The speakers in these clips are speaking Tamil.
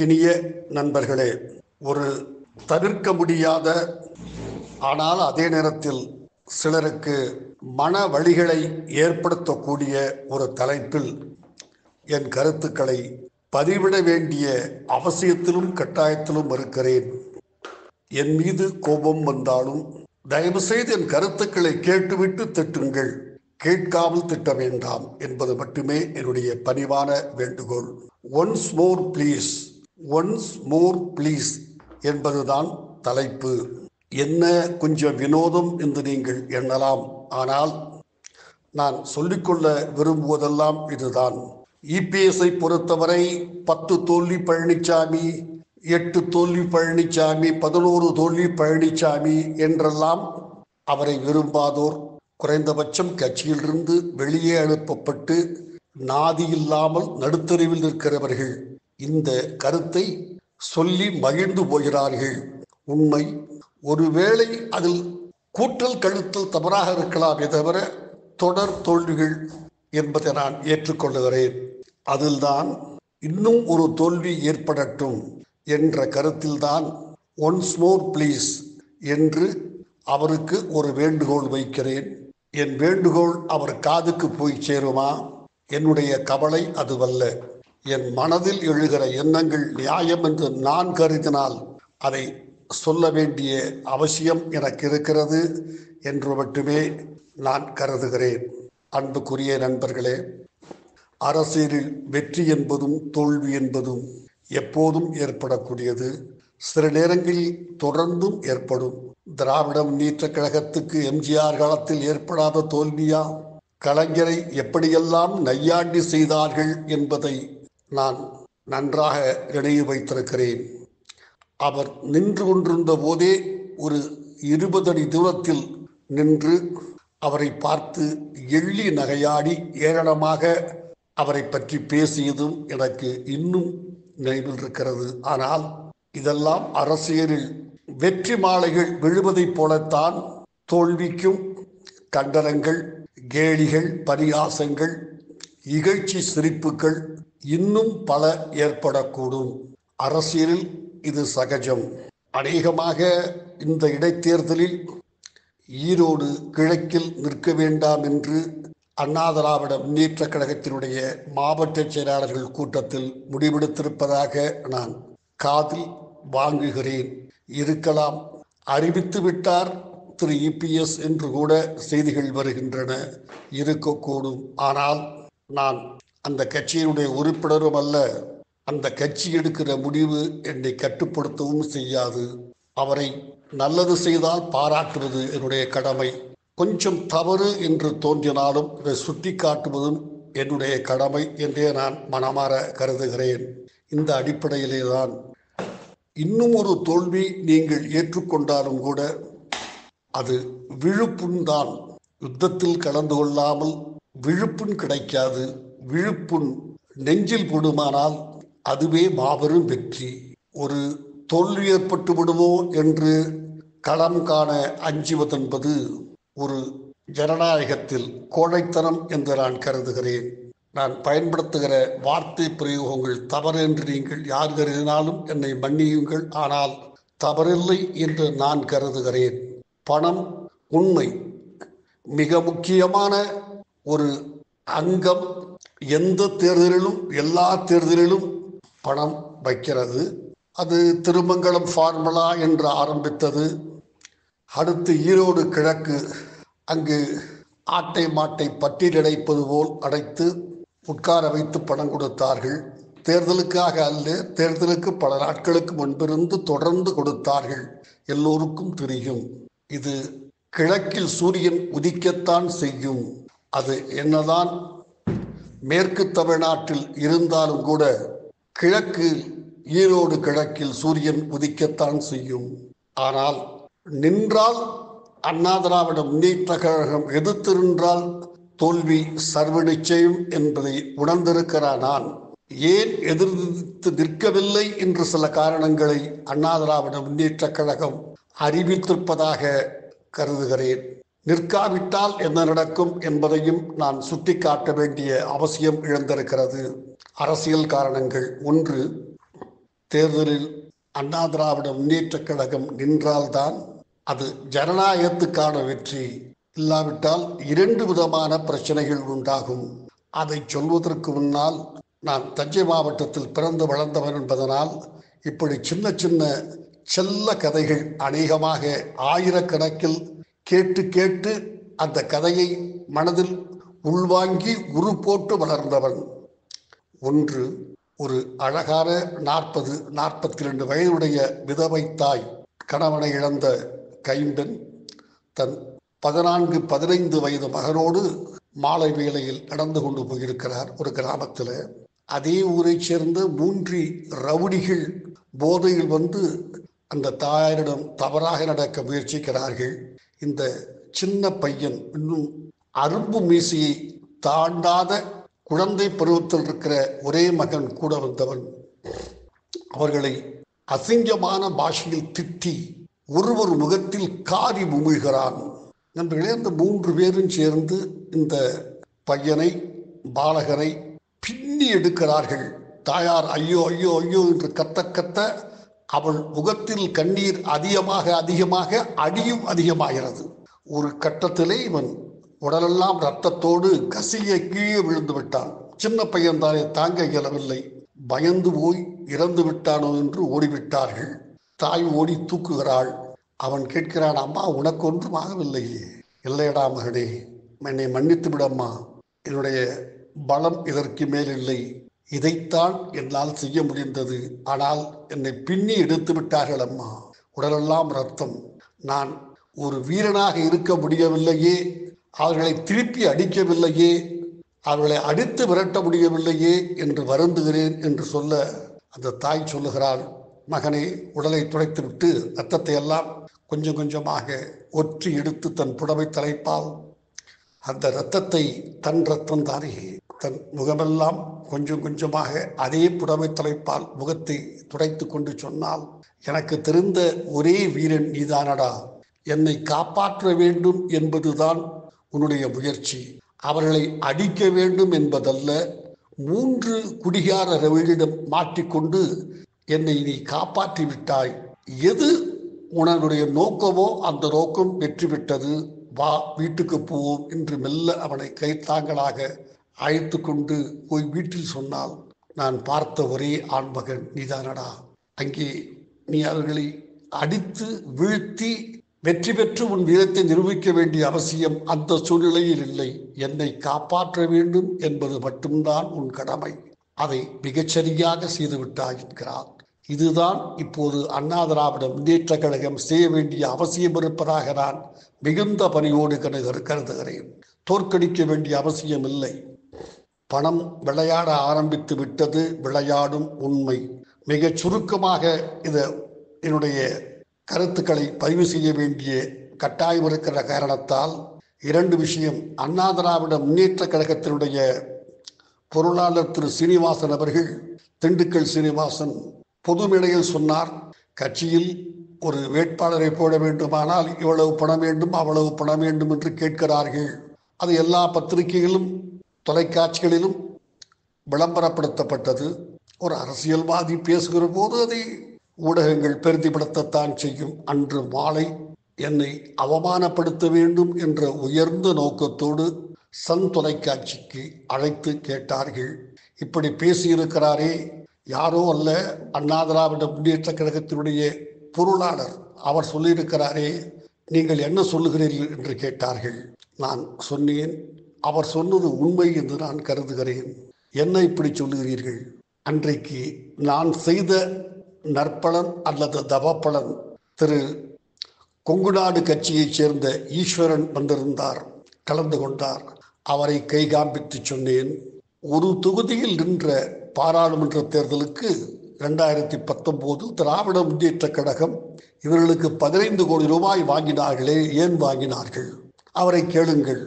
இனிய நண்பர்களே, ஒரு தவிர்க்க முடியாத ஆனால் அதே நேரத்தில் சிலருக்கு மன வலிகளை ஏற்படுத்தக்கூடிய ஒரு தலைப்பில் என் கருத்துக்களை பதிவிட வேண்டிய அவசியத்திலும் கட்டாயத்திலும் இருக்கிறேன். என் மீது கோபம் வந்தாலும் தயவுசெய்து என் கருத்துக்களை கேட்டுவிட்டு திட்டுங்கள், கேட்காமல் திட்ட வேண்டாம் என்பது மட்டுமே என்னுடைய பணிவான வேண்டுகோள். Once more please, once more please என்பதுதான் தலைப்பு. என்ன கொஞ்சம் வினோதம் என்று நீங்கள் எண்ணலாம், ஆனால் நான் சொல்லிக்கொள்ள விரும்புவதெல்லாம் இதுதான். இபிஎஸ்ஐ பொறுத்தவரை 10 தோல்வி பழனிசாமி, 8 தோல்வி பழனிசாமி, 11 தோல்வி பழனிசாமி என்றெல்லாம் அவரை விரும்பாதோர், குறைந்தபட்சம் கட்சியிலிருந்து வெளியே அனுப்பப்பட்டு நாதி இல்லாமல் நடுத்தருவில் இருக்கிறவர்கள் இந்த கருத்தை சொல்லி மகிழ்ந்து போகிறார்கள். உண்மை, ஒருவேளை அதில் கூட்டல் கழுத்தல் தவறாக இருக்கலாமே தவிர தொடர் தோல்விகள் என்பதை நான் ஏற்றுக்கொள்ளுகிறேன். அதில்தான் இன்னும் ஒரு தோல்வி ஏற்படட்டும் என்ற கருத்தில்தான் ஒன்ஸ் மோர் ப்ளீஸ் என்று அவருக்கு ஒரு வேண்டுகோள் வைக்கிறேன். என் வேண்டுகோள் அவர் காதுக்கு போய் சேருமா? என்னுடைய கவலை அதுவல்ல. என் மனதில் எழுகிற எண்ணங்கள் நியாயம் என்று நான் கருதினால் அதை சொல்ல வேண்டிய அவசியம் எனக்கு இருக்கிறது என்று மட்டுமே நான் கருதுகிறேன். அன்புக்குரிய நண்பர்களே, அரசியலில் வெற்றி என்பதும் தோல்வி என்பதும் எப்போதும் ஏற்படக்கூடியது. சில நேரங்களில் தொடர்ந்தும் ஏற்படும். திராவிட முன்னேற்றக் கழகத்துக்கு எம்ஜிஆர் காலத்தில் ஏற்படாத தோல்வியா? கலைஞரை எப்படியெல்லாம் நையாண்டி செய்தார்கள் என்பதை நான் நன்றாக நினைவு வைத்திருக்கிறேன். அவர் நின்று கொண்டிருந்த போதே ஒரு 20 அடி தூரத்தில் நின்று அவரை பார்த்து எள்ளி நகையாடி ஏளனமாக அவரை பற்றி பேசியதும் எனக்கு இன்னும் நினைவில் இருக்கிறது. ஆனால் இதெல்லாம் அரசியலில் வெற்றி மாலைகள் விழுவதைப் போலத்தான் தோல்விக்கும் கண்டனங்கள், கேலிகள், பரிகாசங்கள், இகழ்ச்சி சிரிப்புகள் இன்னும் பல ஏற்படக்கூடும். அரசியலில் இது சகஜம். அநேகமாக இந்த இடைத்தேர்தலில் ஈரோடு கிழக்கில் நிற்க வேண்டாம் என்று அண்ணா திராவிட முன்னேற்றக் கழகத்தினுடைய மாவட்ட செயலாளர்கள் கூட்டத்தில் முடிவெடுத்திருப்பதாக நான் காதில் வாங்குகிறேன். இருக்கலாம், அறிவித்து விட்டார் திரு இபிஎஸ் என்று கூட செய்திகள் வருகின்றன. இருக்கக்கூடும். ஆனால் நான் அந்த கட்சியினுடைய உறுப்பினரும் அல்ல. அந்த கட்சி எடுக்கிற முடிவு என்னை கட்டுப்படுத்தவும் செய்யாது. அவரை நல்லது செய்தால் பாராட்டுவது என்னுடைய கடமை. கொஞ்சம் தவறு என்று தோன்றினாலும் இதை சுட்டி காட்டுவதும் என்னுடைய கடமை என்றே நான் மனமாற கருதுகிறேன். இந்த அடிப்படையிலே தான் இன்னும் ஒரு தோல்வி நீங்கள் ஏற்றுக்கொண்டாலும் கூட அது விழுப்புண்தான். யுத்தத்தில் கலந்து கொள்ளாமல் விழுப்புண் கிடைக்காது. விழுப்புண் நெஞ்சில் போடுமானால் அதுவே மாபெரும் வெற்றி. ஒரு தோல்வி ஏற்பட்டு விடுமோ என்று களம் காண அஞ்சுவதென்பது ஒரு ஜனநாயகத்தில் கோழைத்தனம் என்று நான் கருதுகிறேன். நான் பயன்படுத்துகிற வார்த்தை பிரயோகங்கள் தவறு என்று நீங்கள் யார் கருதினாலும் என்னை மன்னியுங்கள். ஆனால் தவறில்லை என்று நான் கருதுகிறேன். பணம் உண்மை மிக முக்கியமான ஒரு அங்கம். எந்த தேர்தலிலும் எல்லா தேர்தலிலும் பணம் வைக்கிறது. அது திருமங்கலம் ஃபார்முலா என்று ஆரம்பித்தது. அடுத்து ஈரோடு கிழக்கு, அங்கு ஆட்டை மாட்டை பட்டியல் அடைப்பது போல் அடைத்து உட்கார வைத்து பணம் கொடுத்தார்கள். தேர்தலுக்காக அல்ல, தேர்தலுக்கு பல நாட்களுக்கு முன்பிருந்து தொடர்ந்து கொடுத்தார்கள். எல்லோருக்கும் தெரியும். இது கிழக்கில் சூரியன் உதிக்கத்தான் செய்யும். அது என்னதான் மேற்கு தமிழ்நாட்டில் இருந்தாலும் கூட கிழக்கு ஈரோடு கிழக்கில் சூரியன் உதிக்கத்தான் செய்யும். ஆனால் நின்றால் அண்ணா திராவிட முன்னேற்ற கழகம் எதிர்த்து நின்றால் தோல்வி சர்வ நிச்சயம் என்பதை உணர்ந்திருக்கிறார். நான் ஏன் எதிர்த்து நிற்கவில்லை என்று சில காரணங்களை அண்ணா திராவிட முன்னேற்ற கழகம் அறிவித்திருப்பதாக கருதுகிறேன். நிற்காவிட்டால் என்ன நடக்கும் என்பதையும் நான் சுட்டிக்காட்ட வேண்டிய அவசியம் எழுந்திருக்கிறது. அரசியல் காரணங்கள். ஒன்று, தேர்தலில் அண்ணா திராவிட முன்னேற்றக் கழகம் நின்றால்தான் அது ஜனநாயகத்துக்கான வெற்றி. இல்லாவிட்டால் இரண்டு விதமான பிரச்சனைகள் உண்டாகும். அதை சொல்வதற்கு முன்னால், நான் தஞ்சை மாவட்டத்தில் பிறந்து வளர்ந்தவன் என்பதனால் இப்படி சின்ன சின்ன செல்ல கதைகள் அநேகமாக ஆயிரக்கணக்கில் கேட்டு கேட்டு அந்த கதையை மனதில் உள்வாங்கி உரு போட்டு வளர்ந்தவன். ஒன்று, ஒரு அழகான 42 வயதுடைய விதவை தாய், கணவனை இழந்த கைம்பெண் தன் 14-15 வயது மகனோடு மாலை வேளையில் நடந்து கொண்டு போயிருக்கிறார் ஒரு கிராமத்தில். அதே ஊரை சேர்ந்த 3 ரவுடிகள் போதையில் வந்து அந்த தாயாரிடம் தவறாக நடக்க முயற்சிக்கிறார்கள். இந்த சின்ன பையன், இன்னும் அரும்பு மீசையை தாண்டாத குழந்தை பருவத்தில் இருக்கிற ஒரே மகன் கூட வந்தவன், அவர்களை அசிங்கமான பாஷையில் திட்டி ஒருவர் முகத்தில் காரி உமிழ்கிறான். நண்பர்களே, அந்த 3 பேரும் சேர்ந்து இந்த பையனை, பாலகனை பின்னி எடுக்கிறார்கள். தாயார் ஐயோ ஐயோ ஐயோ என்று கத்த கத்த அவள் முகத்தில் கண்ணீர் அதிகமாக அடியும் அதிகமாகிறது. ஒரு கட்டத்திலே இவன் உடலெல்லாம் ரத்தத்தோடு கசிய கீழே விழுந்து விட்டான். சின்ன பையன் தானே, தாங்க இயலவில்லை. பயந்து போய் இறந்து விட்டானோ என்று ஓடிவிட்டார்கள். தாய் ஓடி தூக்குகிறாள். அவன் கேட்கிறான், அம்மா உனக்கு ஒன்றும் ஆகவில்லையே. இல்லையடா மகனே, என்னை மன்னித்து விடம்மா, என்னுடைய பலம் இதற்கு மேல் இல்லை, இதைத்தான் என்னால் செய்ய முடிந்தது. ஆனால் என்னை பின்னி எடுத்து விட்டார்கள் அம்மா, உடலெல்லாம் ரத்தம், நான் ஒரு வீரனாக இருக்க முடியவில்லையே, அவர்களை திருப்பி அடிக்கவில்லையே, அவர்களை அடித்து விரட்ட முடியவில்லையே என்று வருந்துகிறேன் என்று சொல்ல, அந்த தாய் சொல்லுகிறாள், மகனே, உடலை துடைத்துவிட்டு ரத்தத்தை எல்லாம் கொஞ்சம் கொஞ்சமாக ஒற்றி எடுத்து தன் புடவை தலைப்பால் அந்த இரத்தத்தை, தன் ரத்தம் தானே, தன் முகமெல்லாம் கொஞ்சம் கொஞ்சமாக அதே புடவை தலைப்பால் முகத்தை துடைத்து கொண்டு சொன்னால், எனக்கு தெரிந்த ஒரே வீரன் நீதானடா, என்னை காப்பாற்ற வேண்டும் என்பதுதான் உன்னுடைய முயற்சி, அவர்களை அடிக்க வேண்டும் என்பதல்ல. 3 குடிகார ரவிகளிடம் மாட்டிக்கொண்டு என்னை நீ காப்பாற்றி விட்டாய். எது உன்னுடைய நோக்கமோ அந்த நோக்கம் வெற்றி விட்டது. வா, வீட்டுக்கு போவோம் என்று மெல்ல அவனை கைத்தாங்களாக அழைத்து கொண்டு போய் வீட்டில் சொன்னால், நான் பார்த்த ஒரே ஆண்மகன் நீதானடா. அங்கே நீ அவர்களை அடித்து வீழ்த்தி வெற்றி பெற்று உன் வீரத்தை நிரூபிக்க வேண்டிய அவசியம் அந்த சூழ்நிலையில் இல்லை. என்னை காப்பாற்ற வேண்டும் என்பது மட்டும்தான் உன் கடமை. அதை மிகச்சரியாக செய்துவிட்டாய் என்கிறார். இதுதான் இப்போது அண்ணா திராவிட முன்னேற்ற கழகம் செய்ய வேண்டிய அவசியம் இருப்பதாக நான் மிகுந்த பணியோடு கருதுகிறேன். தோற்கடிக்க வேண்டிய அவசியம் இல்லை. பணம் விளையாட ஆரம்பித்து விட்டது, விளையாடும் உண்மை. மிக சுருக்கமாக என்னுடைய கருத்துக்களை பதிவு செய்ய வேண்டிய கட்டாயம் இருக்கிற காரணத்தால் 2 விஷயம். அண்ணா திராவிட முன்னேற்ற கழகத்தினுடைய பொருளாளர் திரு சீனிவாசன் அவர்கள், திண்டுக்கல் சீனிவாசன், பொது மேடையில் சொன்னார், கட்சியில் ஒரு வேட்பாளரை போட வேண்டுமானால் இவ்வளவு பணம் வேண்டும், அவ்வளவு பணம் வேண்டும் என்று கேட்கிறார்கள். அது எல்லா பத்திரிகைகளிலும் தொலைக்காட்சிகளிலும் விளம்பரப்படுத்தப்பட்டது. ஒரு அரசியல்வாதி பேசுகிற போது அதை ஊடகங்கள் பிரதிபடுத்தத்தான் செய்யும். அன்று மாலை என்னை அவமானப்படுத்த வேண்டும் என்ற உயர்ந்த நோக்கத்தோடு சன் தொலைக்காட்சிக்கு அழைத்து கேட்டார்கள். இப்படி பேசியிருக்கிறாரே, யாரோ அல்ல, அண்ணா திராவிட முன்னேற்ற கழகத்தினுடைய பொருளாளர், அவர் சொல்லியிருக்கிறாரே, நீங்கள் என்ன சொல்லுகிறீர்கள் என்று கேட்டார்கள். நான் சொன்னேன், அவர் சொன்னது உண்மை என்று நான் கருதுகிறேன். என்ன இப்படி சொல்லுகிறீர்கள்? அன்றைக்கு நான் செய்த நற்பலன் அல்லது தவப்பலன் திரு கொங்குநாடு கட்சியைச் சேர்ந்த ஈஸ்வரன் வந்திருந்தார், கலந்து கொண்டார். அவரை கை காண்பித்து சொன்னேன், ஒரு தொகுதியில் நின்ற பாராளுமன்ற தேர்தலுக்கு 2019 திராவிட முன்னேற்ற கழகம் இவர்களுக்கு 15 கோடி ரூபாய் வாங்கினார்களே, ஏன் வாங்கினார்கள்? அவரை கேளுங்கள்.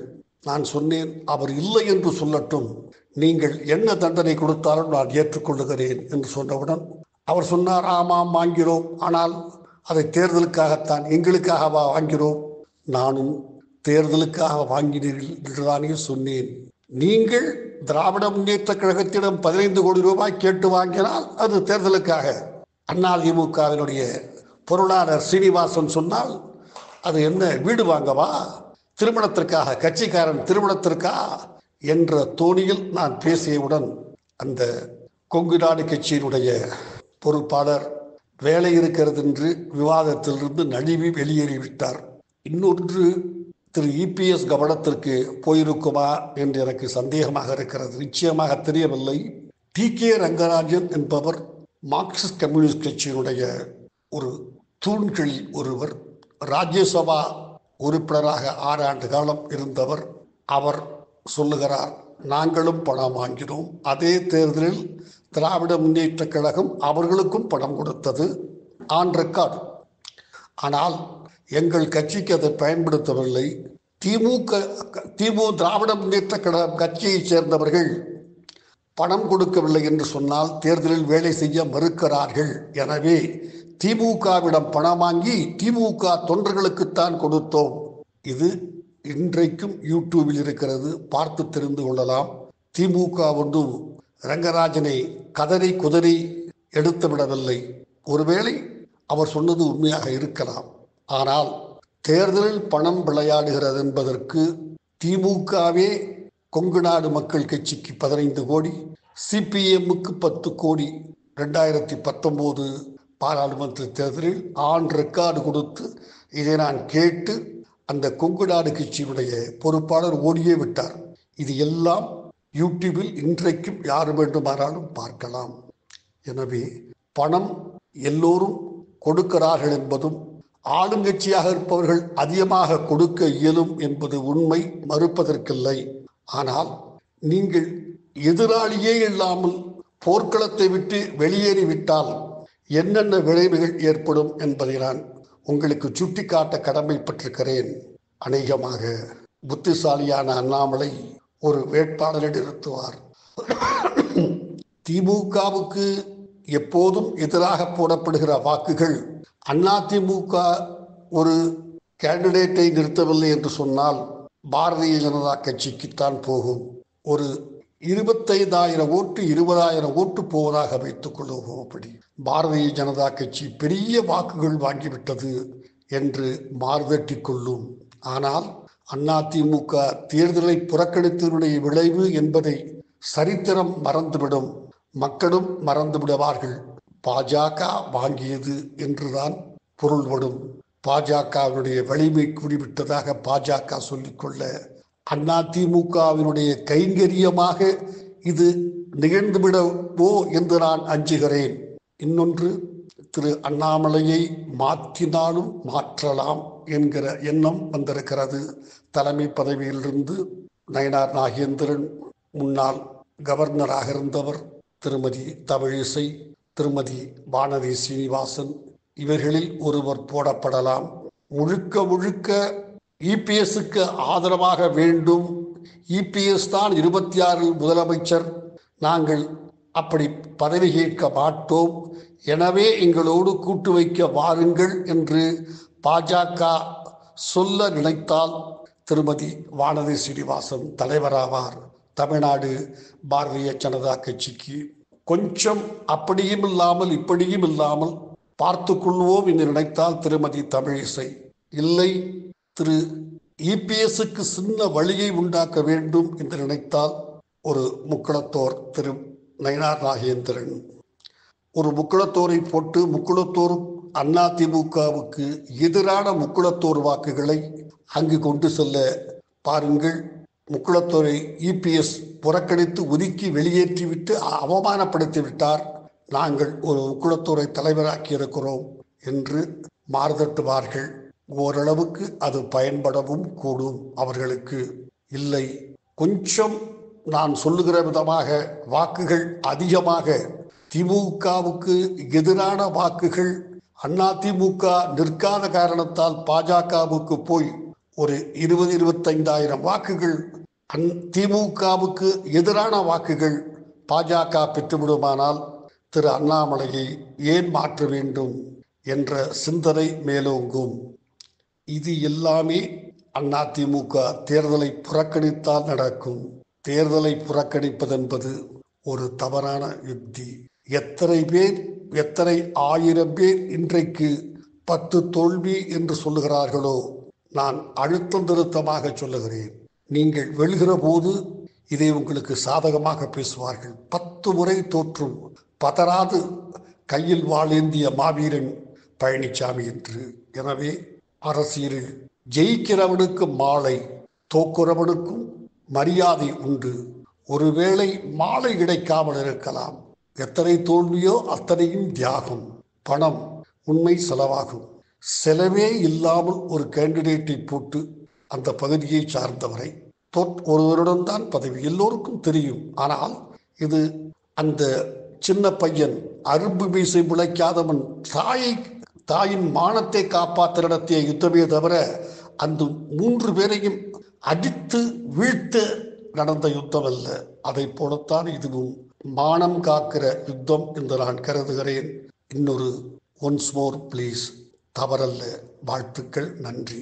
நான் சொன்னேன், அவர் இல்லை என்று சொல்லட்டும், நீங்கள் என்ன தண்டனை கொடுத்தாலும் நான் ஏற்றுக்கொள்ளுகிறேன் என்று சொன்னவுடன் அவர் சொன்னார், ஆமாம் வாங்கிறோம், ஆனால் அதை தேர்தலுக்காகத்தான், எங்களுக்காகவா வாங்கிறோம்? நானும் தேர்தலுக்காக வாங்கினீர்கள் என்றுதானே சொன்னேன். நீங்கள் திராவிட முன்னேற்ற கழகத்திடம் 15 கோடி ரூபாய் கேட்டு வாங்கினால் அது தேர்தலுக்காக, அதிமுகவினுடைய பொருளாளர் சீனிவாசன் சொன்னால் அது என்ன வீடு வாங்கவா, திருமணத்திற்காக, கட்சிக்காரன் திருமணத்திற்கா என்ற தோணியில் நான் பேசியவுடன் அந்த கொங்கு நாடு கட்சியினுடைய பொறுப்பாளர் வேலை இருக்கிறது என்று விவாதத்திலிருந்து நழுவி வெளியேறிவிட்டார். இன்னொன்று, திரு இபிஎஸ் கவனத்திற்கு போயிருக்குமா என்று எனக்கு சந்தேகமாக இருக்கிறது. நிச்சயமாக தெரியவில்லை. டி.கே. ரங்கராஜன் என்பவர் மார்க்சிஸ்ட் கம்யூனிஸ்ட் கட்சியினுடைய ஒரு தூண்களில் ஒருவர். ராஜ்யசபா உறுப்பினராக 6 ஆண்டு காலம் இருந்தவர். அவர் சொல்லுகிறார், நாங்களும் பணம் வாங்கினோம், அதே தேர்தலில் திராவிட முன்னேற்ற கழகம் அவர்களுக்கும் பணம் கொடுத்தது, ஆன் ரெக்கார்டு. ஆனால் எங்கள் கட்சிக்கு அதை பயன்படுத்தவில்லை. திராவிட முன்னேற்ற கழகம் கட்சியைச் சேர்ந்தவர்கள் பணம் கொடுக்கவில்லை என்று சொன்னால் தேர்தலில் வேலை செய்ய மறுக்கிறார்கள். எனவே திமுகவிடம் பணம் வாங்கி திமுக தொண்டர்களுக்குத்தான் கொடுத்தோம். இது இன்றைக்கும் யூடியூபில் இருக்கிறது, பார்த்து தெரிந்து கொள்ளலாம். திமுக ஒன்றும் ரங்கராஜனை கதறி குதறி எடுத்து விடவில்லை. ஒருவேளை அவர் சொன்னது உண்மையாக இருக்கலாம். ஆனால் தேர்தலில் பணம் விளையாடுகிறது என்பதற்கு திமுகவே கொங்கு நாடு மக்கள் கட்சிக்கு 15 கோடி, சிபிஎம்முக்கு 10 கோடி 2019 பாராளுமன்ற தேர்தலில் ஆன் ரெக்கார்டு கொடுத்து, இதை நான் கேட்டு அந்த கொங்கு நாடு கட்சியினுடைய பொறுப்பாளர் ஓடியே விட்டார். இது எல்லாம் யூடியூபில் இன்றைக்கும் யார் வேண்டுமானாலும் பார்க்கலாம். எனவே பணம் எல்லோரும் கொடுக்கிறார்கள் என்பதும், ஆளுங்கட்சியாக இருப்பவர்கள் அதிகமாக கொடுக்க இயலும் என்பது உண்மை, மறுப்பதற்கில்லை. ஆனால் நீங்கள் எதிராளியே இல்லாமல் போர்க்களத்தை விட்டு வெளியேறிவிட்டால் என்னென்ன விளைவுகள் ஏற்படும் என்பதை நான் உங்களுக்கு சுட்டிக்காட்ட கடமைப்பட்டிருக்கிறேன். அநேகமாக புத்திசாலியான அண்ணாமலை ஒரு வேட்பாளரை நிறுத்துவார். திமுகவுக்கு எப்போதும் எதிராக போடப்படுகிற வாக்குகள், அதிமுக ஒரு கேண்டிடேட்டை நிறுத்தவில்லை என்று சொன்னால் பாரதிய ஜனதா கட்சிக்குத்தான் போகும். ஒரு 25,000 ஓட்டு 20,000 ஓட்டு போவதாக வைத்துக் கொள்வோம். அப்படி பாரதிய ஜனதா கட்சி பெரிய வாக்குகள் வாங்கிவிட்டது என்று மார்தட்டி கொள்ளும். ஆனால் அதிமுக தேர்தலை புறக்கணித்ததனுடைய விளைவு என்பதை சரித்திரம் மறந்துவிடும், மக்களும் மறந்து விடுவார்கள். பாஜக வாங்கியது என்றுதான் பொருள்படும். பாஜகவினுடைய வலிமை கூடிவிட்டதாக பாஜக சொல்லிக்கொள்ள, அதிமுகவினுடைய கைங்கரியமாக இது நிகழ்ந்துவிடவோ என்று நான் அஞ்சுகிறேன். இன்னொன்று, திரு அண்ணாமலையை மாற்றினாலும் மாற்றலாம் என்கிற எண்ணம் வந்திருக்கிறது. தலைமை பதவியிலிருந்து நயினார் நாகேந்திரன், முன்னாள் கவர்னராக இருந்தவர் திருமதி தமிழிசை, திருமதி வானதி சீனிவாசன், இவர்களில் ஒருவர் போடப்படலாம். முழுக்க முழுக்க இபிஎஸ்க்கு ஆதரவாக வேண்டும், இபிஎஸ் தான் 26 முதலமைச்சர், நாங்கள் அப்படி பதவி கேட்க மாட்டோம், எனவே எங்களோடு கூட்டு வைக்க வாருங்கள் என்று பாஜக சொல்ல நினைத்தால் திருமதி வானதி சீனிவாசன் தலைவராவார். தமிழ்நாடு பாரதிய ஜனதா கட்சிக்கு கொஞ்சம் அப்படியும் இல்லாமல் இப்படியும் இல்லாமல் பார்த்து கொள்வோம் என்று நினைத்தால் திருமதி தமிழிசை, இல்லை திரு இபிஎஸ்க்கு சின்ன வழியை உண்டாக்க வேண்டும் என்று நினைத்தால் ஒரு முக்குளத்தோர் திரு நயினார் நாகேந்திரன், ஒரு முக்குளத்தோரை போட்டு முக்குளத்தோர் அதிமுகவுக்கு எதிரான முக்குளத்தோர் வாக்குகளை அங்கு கொண்டு செல்ல பாருங்கள். முக்குளத்தோரை இபிஎஸ் புறக்கணித்து ஒதுக்கி வெளியேற்றிவிட்டு அவமானப்படுத்தி விட்டார், நாங்கள் ஒரு முக்குளத்தோரை தலைவராக்கி இருக்கிறோம் என்று மாறுதட்டுவார்கள். ஓரளவுக்கு அது பயன்படவும் கூடும் அவர்களுக்கு. இல்லை, கொஞ்சம் நான் சொல்லுகிற விதமாக வாக்குகள் அதிகமாக திமுகவுக்கு எதிரான வாக்குகள் அதிமுக நிற்காத காரணத்தால் பாஜகவுக்கு போய் ஒரு 20-25,000 வாக்குகள் திமுகவுக்கு எதிரான வாக்குகள் பாஜக பெற்றுவிடுமானால் திரு அண்ணாமலையை ஏன் மாற்ற வேண்டும் என்ற சிந்தனை மேலோங்கும். இது எல்லாமே அதிமுக தேர்தலை புறக்கணித்தால் நடக்கும். தேர்தலை புறக்கணிப்பதென்பது ஒரு தவறான யுக்தி. எத்தனை பேர், எத்தனை ஆயிரம் பேர் இன்றைக்கு 10 தோல்வி என்று சொல்லுகிறார்களோ, நான் அழுத்தம் திருத்தமாக சொல்லுகிறேன், நீங்கள் வெல்கிற போது இதை உங்களுக்கு சாதகமாக பேசுவார்கள். 10 முறை தோற்றும் பதறாது கையில் வாளேந்திய மாவீரன் பழனிசாமி என்று. எனவே அரசியலில் ஜெயிக்கிறவனுக்கு மாலை, தோக்குறவனுக்கும் மரியாதை உண்டு. ஒருவேளை மாலை கிடைக்காமல் இருக்கலாம். எத்தனை தோல்வியோ அத்தனையும் தியாகம். பணம் உண்மை செலவாகும். செலவே இல்லாமல் ஒரு கேண்டிடேட்டை போட்டு அந்த பகுதியை சார்ந்தவரை ஒருவருடன் தான் பதவி, எல்லோருக்கும் தெரியும். ஆனால் இது அந்த சின்ன பையன், அரும்பு மீசை முளைக்காதவன், தாயின் மானத்தை காப்பாற்ற நடத்திய யுத்தமே தவிர அந்த 3 பேரையும் அடித்து வீழ்த்து நடந்த யுத்தம் அல்ல. அதை போலத்தான் இதுவும் மானம் காக்கிற யுத்தம் என்று நான் கருதுகிறேன். இன்னொரு ஒன்ஸ் மோர் ப்ளீஸ், தவறல்ல. வாழ்த்துக்கள், நன்றி.